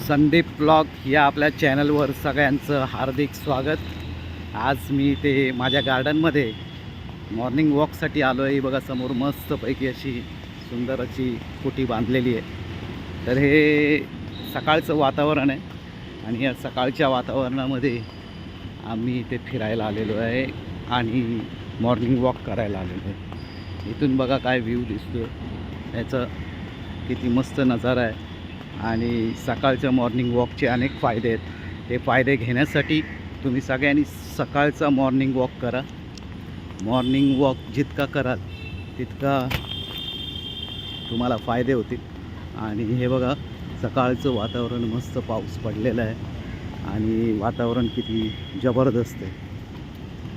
Sandeep blog या आपल्या चॅनलवर सगळ्यांचं हार्दिक स्वागत। आज मी ते माझ्या गार्डनमध्ये मॉर्निंग वॉकसाठी आलो आहे। बघा समोर मस्तपैकी अशी सुंदर अशी कुटी बांधलेली आहे। तर हे सकाळचं वातावरण आहे आणि या सकाळच्या वातावरणामध्ये आम्ही इथे फिरायला आलेलो आहे आणि मॉर्निंग वॉक करायला आलेलो आहे। इथून बघा काय व्ह्यू दिसतो, याचं किती मस्त नजारा आहे। आणि सकाळच्या मॉर्निंग वॉकचे अनेक फायदे आहेत। ते फायदे घेण्यासाठी तुम्ही सगळ्यांनी सकाळचा मॉर्निंग वॉक करा। मॉर्निंग वॉक जितका कराल तितका तुम्हाला फायदे होतील। आणि हे बघा सकाळचं वातावरण, मस्त पाऊस पडलेला आहे आणि वातावरण किती जबरदस्त आहे।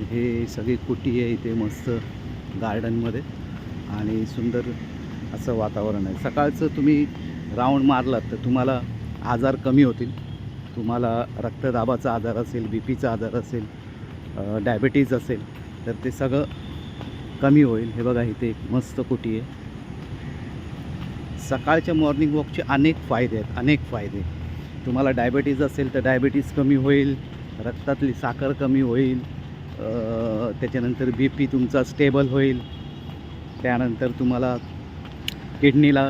हे सगळी कुटी आहे इथे मस्त गार्डनमध्ये आणि सुंदर असं वातावरण आहे। सकाळचं तुम्ही राऊंड मारलात तर तुम्हाला आजार कमी होतील। तुम्हाला रक्तदाबाचा आजार असेल, बीपीचा आजार असेल, डायबिटीज असेल तर ते सगळं कमी होईल। हे बघा इथे एक मस्त कुटी आहे। सकाळच्या मॉर्निंग वॉकचे अनेक फायदे आहेत, अनेक फायदे। तुम्हाला डायबिटीज असेल तर डायबिटीज कमी होईल, रक्तातली साखर कमी होईल, त्याच्यानंतर बी पी तुमचा स्टेबल होईल। त्यानंतर तुम्हाला किडनीला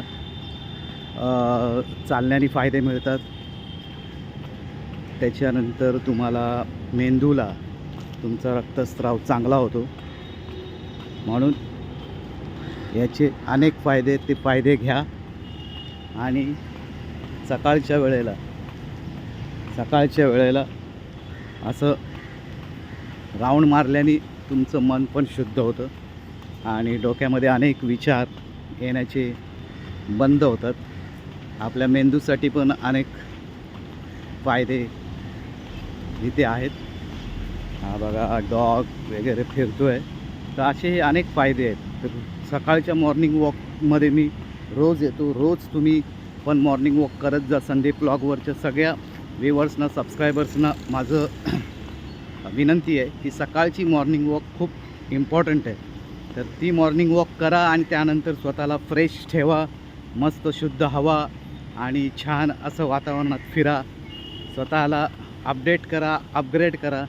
चालण्याने फायदे मिळतात। त्याच्यानंतर तुम्हाला मेंदूला तुमचा रक्तस्राव चांगला होतो। म्हणून याचे अनेक फायदे, ते फायदे घ्या आणि सकाळच्या वेळेला असं राऊंड मारल्याने तुमचं मन पण शुद्ध होतं आणि डोक्यामध्ये अनेक विचार येण्याचे बंद होतात। आपल्या मेंदूसाठी पण अनेक फायदे इथे आहेत। हा बघा डॉग वगैरे फिरतोय, तर असे हे अनेक फायदे आहेत। तर सकाळच्या मॉर्निंग वॉकमध्ये मी रोज येतो। रोज तुम्ही पण मॉर्निंग वॉक करत जा। संदीप ब्लॉगवरच्या सगळ्या व्ह्यूवर्सना, सबस्क्रायबर्सना माझं विनंती आहे की सकाळची मॉर्निंग वॉक खूप इम्पॉर्टंट आहे। तर ती मॉर्निंग वॉक करा आणि त्यानंतर स्वतःला फ्रेश ठेवा, मस्त शुद्ध हवा आणि छान असं वातावरणात फिरा। स्वतःला अपडेट करा, अपग्रेड करा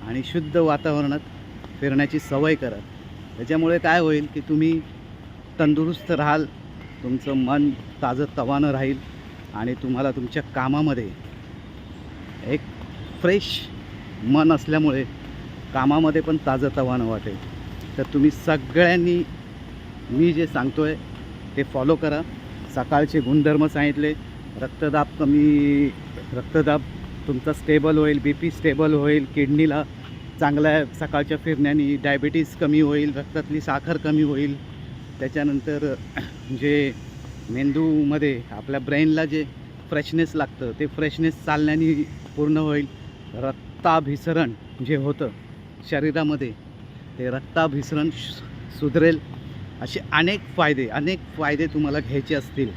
आणि शुद्ध वातावरणात फिरण्याची सवय करा। त्याच्यामुळे काय होईल की तुम्ही तंदुरुस्त राहाल, तुमचं मन ताजंतवानं राहील आणि तुम्हाला तुमच्या कामामध्ये एक फ्रेश मन असल्यामुळे कामामध्ये पण ताजंतवानं वाटेल। तर तुम्ही सगळ्यांनी मी जे सांगतो आहे ते फॉलो करा। सकाळचे गुणधर्म सांगितले, रक्तदाब तुमचा स्टेबल होईल, बी पी स्टेबल होईल, किडनीला चांगला आहे सकाळच्या फिरण्याने, डायबिटीज कमी होईल, रक्तातली साखर कमी होईल। त्याच्यानंतर जे मेंदूमध्ये आपल्या ब्रेनला जे फ्रेशनेस लागतं ते फ्रेशनेस चालण्याने पूर्ण होईल। रक्ताभिसरण जे होतं शरीरामध्ये ते रक्ताभिसरण सुधरेल। असे अनेक फायदे तुम्हाला घ्यायचे असतील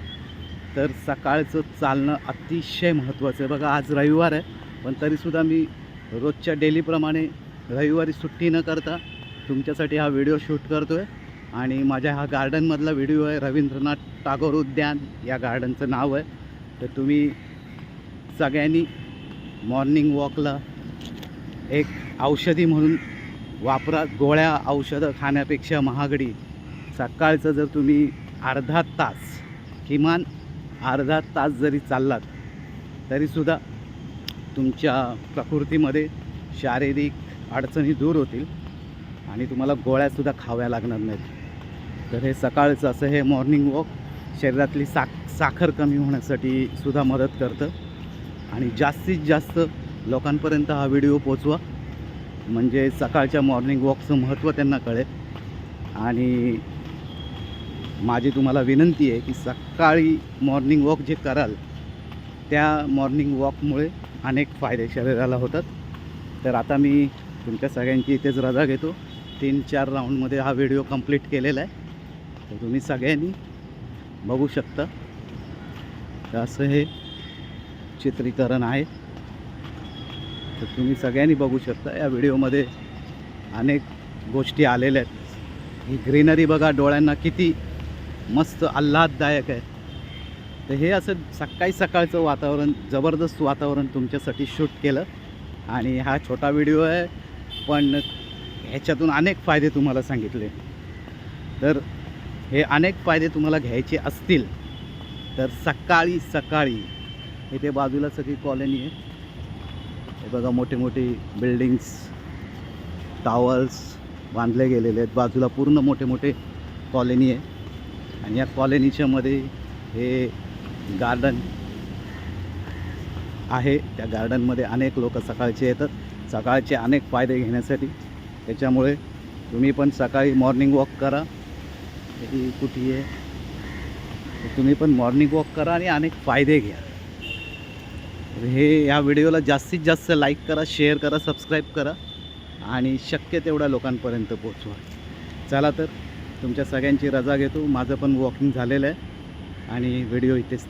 तर सकाळचं चालणं अतिशय महत्त्वाचं आहे। बघा आज रविवार आहे, पण तरीसुद्धा मी रोजच्या डेलीप्रमाणे रविवारी सुट्टी न करता तुमच्यासाठी हा व्हिडिओ शूट करतो आहे। आणि माझ्या हा गार्डनमधला व्हिडिओ आहे, रवींद्रनाथ टागोर उद्यान या गार्डनचं नाव आहे। तर तुम्ही सगळ्यांनी मॉर्निंग वॉकला एक औषधी म्हणून वापरा। गोळ्या औषधं खाण्यापेक्षा महागडी सकाळचं जर तुम्ही अर्धा तास, किमान अर्धा तास जरी चाललात तरीसुद्धा तुमच्या प्रकृतीमध्ये शारीरिक अडचणी दूर होतील आणि तुम्हाला गोळ्यासुद्धा खाव्या लागणार नाहीत। तर हे सकाळचं असं हे मॉर्निंग वॉक शरीरातली साखर कमी होण्यासाठी सुद्धा मदत करतं। आणि जास्तीत जास्त लोकांपर्यंत हा व्हिडिओ पोचवा, म्हणजे सकाळच्या मॉर्निंग वॉकचं महत्त्व त्यांना कळेल। आणि माझी तुम्हाला विनंती आहे की सकाळी मॉर्निंग वॉक जे कराल त्या मॉर्निंग वॉकमुळे अनेक फायदे शरीराला होतात। तर आता मी तुमच्या सगळ्यांची इथेच रजा घेतो। 3-4 राऊंडमध्ये हा व्हिडिओ कंप्लीट केलेला आहे, तर तुम्ही सगळ्यांनी बघू शकता। तर असं हे चित्रीकरण आहे, तर तुम्ही सगळ्यांनी बघू शकता। या व्हिडिओमध्ये अनेक गोष्टी आलेल्या आहेत। ही ग्रीनरी बघा डोळ्यांना किती मस्त आल्हाददायक आहे। तर हे असं सकाळचं वातावरण, जबरदस्त वातावरण तुमच्यासाठी शूट केलं. आणि हा छोटा व्हिडिओ आहे, पण ह्याच्यातून अनेक फायदे तुम्हाला सांगितले. तर हे अनेक फायदे तुम्हाला घ्यायचे असतील तर सकाळी इथे बाजूला सगळी कॉलनी आहे. हे बघा, मोठे मोठे बिल्डिंग्स, टावर्स बांधले गेलेले आहेत. बाजूला पूर्ण मोठे मोठे कॉलनी आहे. आणि या कॉलनीच्या मध्ये हे गार्डन आहे. त्या गार्डनमध्ये अनेक लोक सकाळचे येतात, सकाळचे अनेक फायदे घेण्यासाठी. त्याच्यामुळे तुम्ही पण सकाळी मॉर्निंग वॉक करा. ही कुठे आहे, तुम्ही पण मॉर्निंग वॉक करा आणि अनेक फायदे घ्या. हे या व्हिडिओला जास्तीत जास्त लाईक करा, शेअर करा, सबस्क्राईब करा आणि शक्य तेवढ्या लोकांपर्यंत पोचवा. चला तर, तुमच्या सगळ्यांची रजा घेतो. माझं पण वॉकिंग झालेलं आहे आणि व्हिडिओ इथेच थांबतो.